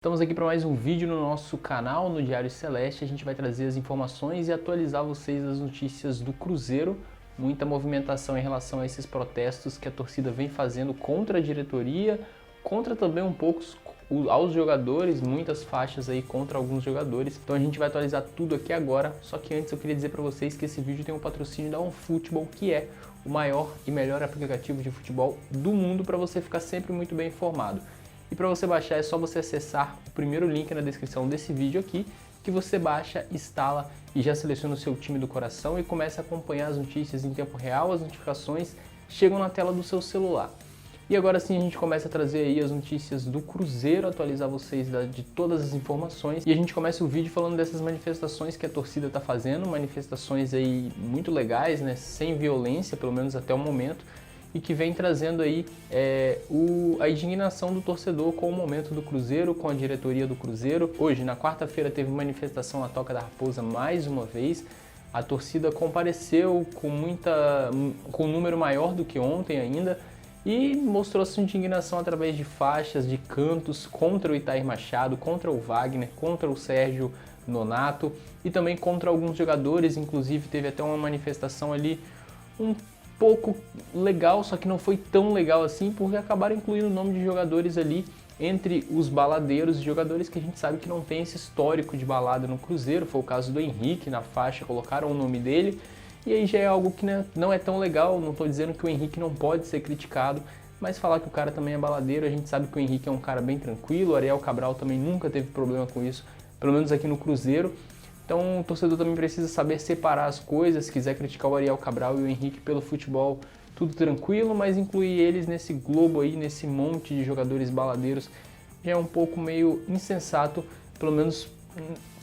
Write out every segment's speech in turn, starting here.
Estamos aqui para mais um vídeo no nosso canal, no Diário Celeste. A gente vai trazer as informações e atualizar vocês das notícias do Cruzeiro. Muita movimentação em relação a esses protestos que a torcida vem fazendo contra a diretoria, contra também um pouco aos jogadores, muitas faixas aí contra alguns jogadores. Então a gente vai atualizar tudo aqui agora, só que antes eu queria dizer para vocês que esse vídeo tem um patrocínio da OneFootball, que é o maior e melhor aplicativo de futebol do mundo para você ficar sempre muito bem informado. E para você baixar é só você acessar o primeiro link na descrição desse vídeo aqui, que você baixa, instala e já seleciona o seu time do coração e começa a acompanhar as notícias em tempo real, as notificações chegam na tela do seu celular. E agora sim a gente começa a trazer aí as notícias do Cruzeiro, atualizar vocês de todas as informações. E a gente começa o vídeo falando dessas manifestações que a torcida está fazendo, manifestações aí muito legais, né, sem violência, pelo menos até o momento, e que vem trazendo aí a indignação do torcedor com o momento do Cruzeiro, com a diretoria do Cruzeiro. Hoje, na quarta-feira, teve manifestação à Toca da Raposa mais uma vez. A torcida compareceu com um número maior do que ontem ainda e mostrou sua indignação através de faixas, de cantos contra o Itair Machado, contra o Wagner, contra o Sérgio Nonato e também contra alguns jogadores. Inclusive, teve até uma manifestação ali um pouco legal, só que não foi tão legal assim, porque acabaram incluindo o nome de jogadores ali entre os baladeiros, jogadores que a gente sabe que não tem esse histórico de balada no Cruzeiro. Foi o caso do Henrique, na faixa colocaram o nome dele, e aí já é algo que não é tão legal. Não estou dizendo que o Henrique não pode ser criticado, mas falar que o cara também é baladeiro, a gente sabe que o Henrique é um cara bem tranquilo, o Ariel Cabral também nunca teve problema com isso, pelo menos aqui no Cruzeiro. Então o torcedor também precisa saber separar as coisas. Se quiser criticar o Ariel Cabral e o Henrique pelo futebol, tudo tranquilo, mas incluir eles nesse globo aí, nesse monte de jogadores baladeiros, já é um pouco meio insensato. Pelo menos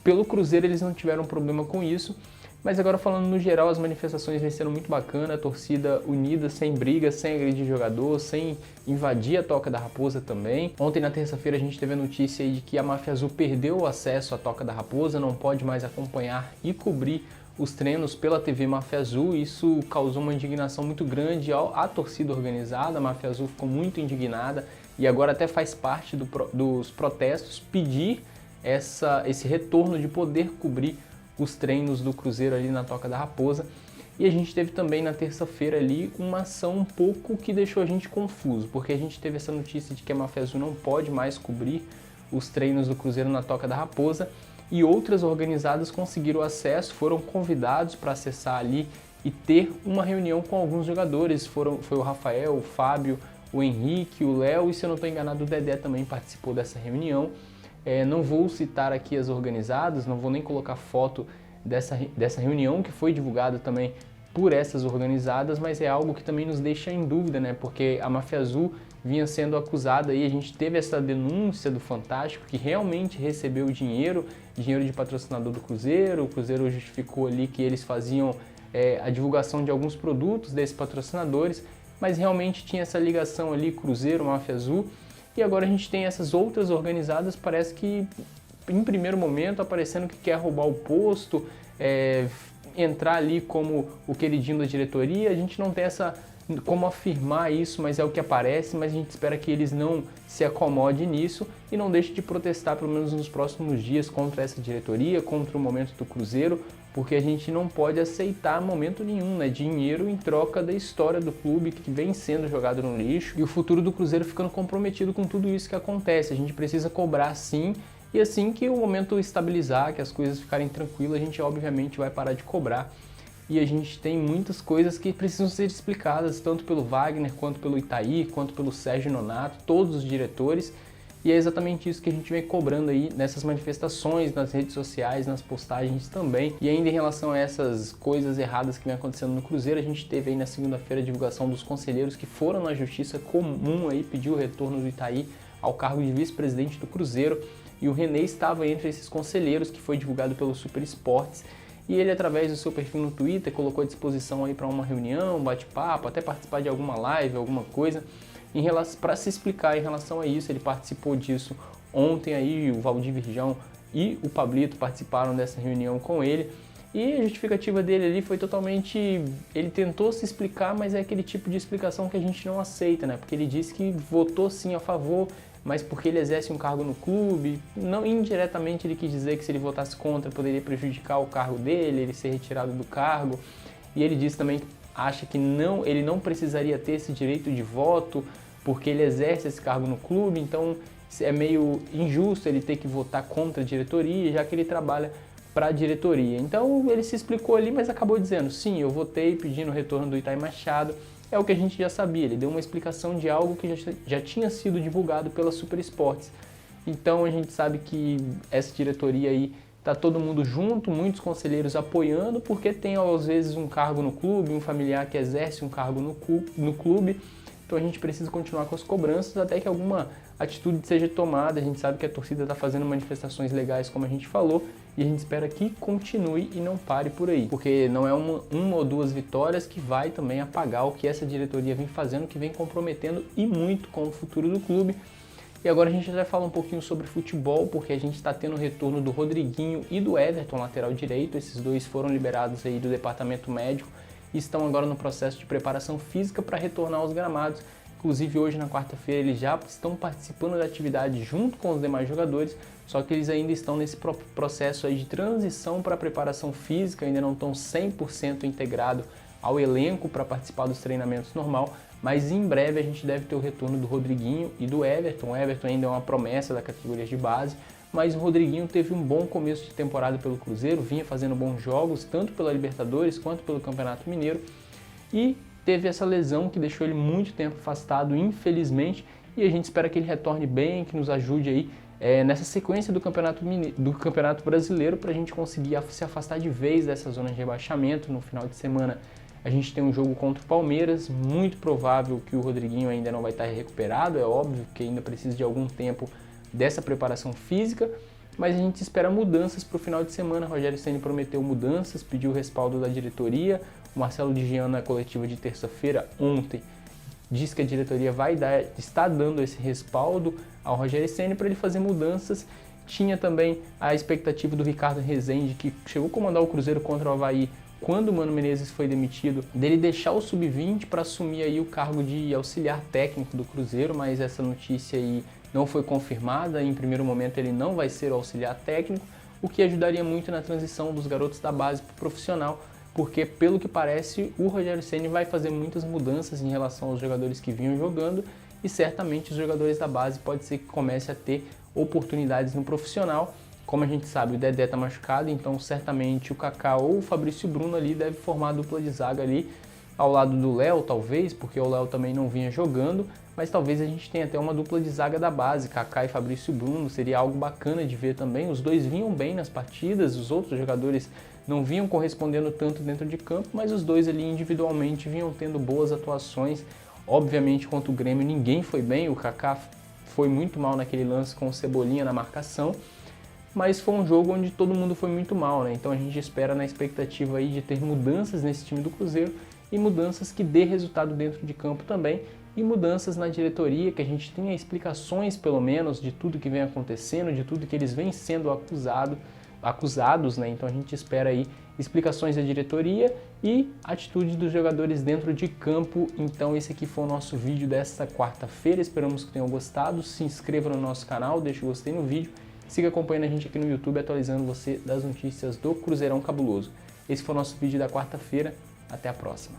pelo Cruzeiro eles não tiveram problema com isso. Mas agora falando no geral, as manifestações vêm sendo muito bacana, a torcida unida, sem briga, sem agredir jogador, sem invadir a Toca da Raposa também. Ontem na terça-feira a gente teve a notícia aí de que a Máfia Azul perdeu o acesso à Toca da Raposa, não pode mais acompanhar e cobrir os treinos pela TV Máfia Azul. Isso causou uma indignação muito grande à torcida organizada. A Máfia Azul ficou muito indignada e agora até faz parte dos protestos pedir esse retorno de poder cobrir os treinos do Cruzeiro ali na Toca da Raposa. E a gente teve também na terça-feira ali uma ação um pouco que deixou a gente confuso, porque a gente teve essa notícia de que a Máfia Azul não pode mais cobrir os treinos do Cruzeiro na Toca da Raposa, e outras organizadas conseguiram acesso, foram convidados para acessar ali e ter uma reunião com alguns jogadores. Foi o Rafael, o Fábio, o Henrique, o Léo, e se eu não estou enganado o Dedé também participou dessa reunião. Não vou citar aqui as organizadas, não vou nem colocar foto dessa reunião que foi divulgada também por essas organizadas, mas é algo que também nos deixa em dúvida, né? Porque a Máfia Azul vinha sendo acusada e a gente teve essa denúncia do Fantástico que realmente recebeu dinheiro de patrocinador do Cruzeiro. O Cruzeiro justificou ali que eles faziam a divulgação de alguns produtos desses patrocinadores, mas realmente tinha essa ligação ali, Cruzeiro, Máfia Azul. E agora a gente tem essas outras organizadas, parece que em primeiro momento aparecendo que quer roubar o posto, entrar ali como o queridinho da diretoria. A gente não tem como afirmar isso, mas é o que aparece, mas a gente espera que eles não se acomodem nisso e não deixem de protestar, pelo menos nos próximos dias, contra essa diretoria, contra o momento do Cruzeiro, porque a gente não pode aceitar momento nenhum, né, dinheiro em troca da história do clube que vem sendo jogado no lixo e o futuro do Cruzeiro ficando comprometido com tudo isso que acontece. A gente precisa cobrar sim, e assim que o momento estabilizar, que as coisas ficarem tranquilas, a gente obviamente vai parar de cobrar. E a gente tem muitas coisas que precisam ser explicadas, tanto pelo Wagner, quanto pelo Itair, quanto pelo Sérgio Nonato, todos os diretores. E é exatamente isso que a gente vem cobrando aí nessas manifestações, nas redes sociais, nas postagens também. E ainda em relação a essas coisas erradas que vem acontecendo no Cruzeiro, a gente teve aí na segunda-feira a divulgação dos conselheiros que foram na Justiça Comum aí pedir o retorno do Itair ao cargo de vice-presidente do Cruzeiro. E o René estava entre esses conselheiros, que foi divulgado pelo Super Esportes. E ele, através do seu perfil no Twitter, colocou à disposição aí para uma reunião, um bate-papo, até participar de alguma live, alguma coisa, para se explicar em relação a isso. Ele participou disso ontem aí, o Valdir Virgão e o Pablito participaram dessa reunião com ele. E a justificativa dele ali foi totalmente... Ele tentou se explicar, mas é aquele tipo de explicação que a gente não aceita, né? Porque ele disse que votou sim a favor, mas porque ele exerce um cargo no clube. Não, indiretamente ele quis dizer que se ele votasse contra poderia prejudicar o cargo dele, ele ser retirado do cargo. E ele disse também que acha que ele não precisaria ter esse direito de voto porque ele exerce esse cargo no clube, então é meio injusto ele ter que votar contra a diretoria, já que ele trabalha para a diretoria. Então ele se explicou ali, mas acabou dizendo, sim, eu votei pedindo o retorno do Itai Machado, é o que a gente já sabia, ele deu uma explicação de algo que já tinha sido divulgado pela Super Esportes. Então a gente sabe que essa diretoria aí está todo mundo junto, muitos conselheiros apoiando, porque tem às vezes um cargo no clube, um familiar que exerce um cargo no clube, então a gente precisa continuar com as cobranças até que alguma atitude seja tomada. A gente sabe que a torcida está fazendo manifestações legais, como a gente falou, e a gente espera que continue e não pare por aí, porque não é uma ou duas vitórias que vai também apagar o que essa diretoria vem fazendo, que vem comprometendo e muito com o futuro do clube. E agora a gente vai falar um pouquinho sobre futebol, porque a gente está tendo o retorno do Rodriguinho e do Everton, lateral direito. Esses dois foram liberados aí do departamento médico e estão agora no processo de preparação física para retornar aos gramados. Inclusive hoje na quarta-feira eles já estão participando da atividade junto com os demais jogadores, só que eles ainda estão nesse processo aí de transição para a preparação física, ainda não estão 100% integrados ao elenco para participar dos treinamentos normal, mas em breve a gente deve ter o retorno do Rodriguinho e do Everton. O Everton ainda é uma promessa da categoria de base, mas o Rodriguinho teve um bom começo de temporada pelo Cruzeiro, vinha fazendo bons jogos, tanto pela Libertadores quanto pelo Campeonato Mineiro, e teve essa lesão que deixou ele muito tempo afastado, infelizmente, e a gente espera que ele retorne bem, que nos ajude aí nessa sequência do Campeonato Brasileiro, para a gente conseguir se afastar de vez dessa zona de rebaixamento. No final de semana a gente tem um jogo contra o Palmeiras, muito provável que o Rodriguinho ainda não vai estar recuperado, é óbvio que ainda precisa de algum tempo dessa preparação física, mas a gente espera mudanças para o final de semana. Rogério Ceni prometeu mudanças, pediu o respaldo da diretoria. O Marcelo de Gian, na coletiva de terça-feira, ontem, disse que a diretoria está dando esse respaldo ao Rogério Ceni para ele fazer mudanças. Tinha também a expectativa do Ricardo Rezende, que chegou a comandar o Cruzeiro contra o Avaí quando o Mano Menezes foi demitido, dele deixar o Sub-20 para assumir aí o cargo de auxiliar técnico do Cruzeiro, mas essa notícia aí não foi confirmada. Em primeiro momento ele não vai ser o auxiliar técnico, o que ajudaria muito na transição dos garotos da base para o profissional, porque pelo que parece o Rogério Ceni vai fazer muitas mudanças em relação aos jogadores que vinham jogando, e certamente os jogadores da base pode ser que comece a ter oportunidades no profissional. Como a gente sabe, o Dedé está machucado, então certamente o Kaká ou o Fabrício Bruno ali deve formar a dupla de zaga ali ao lado do Léo, talvez, porque o Léo também não vinha jogando, mas talvez a gente tenha até uma dupla de zaga da base, Kaká e Fabrício Bruno, seria algo bacana de ver também. Os dois vinham bem nas partidas, os outros jogadores não vinham correspondendo tanto dentro de campo, mas os dois ali individualmente vinham tendo boas atuações. Obviamente contra o Grêmio ninguém foi bem, o Kaká foi muito mal naquele lance com o Cebolinha na marcação, mas foi um jogo onde todo mundo foi muito mal, né? Então a gente espera na expectativa aí de ter mudanças nesse time do Cruzeiro e mudanças que dê resultado dentro de campo também, e mudanças na diretoria, que a gente tenha explicações pelo menos de tudo que vem acontecendo, de tudo que eles vêm sendo acusados, né? Então a gente espera aí explicações da diretoria e atitude dos jogadores dentro de campo. Então esse aqui foi o nosso vídeo desta quarta-feira, esperamos que tenham gostado. Se inscreva no nosso canal, deixe o gostei no vídeo, siga acompanhando a gente aqui no YouTube, atualizando você das notícias do Cruzeirão Cabuloso. Esse foi o nosso vídeo da quarta-feira, até a próxima.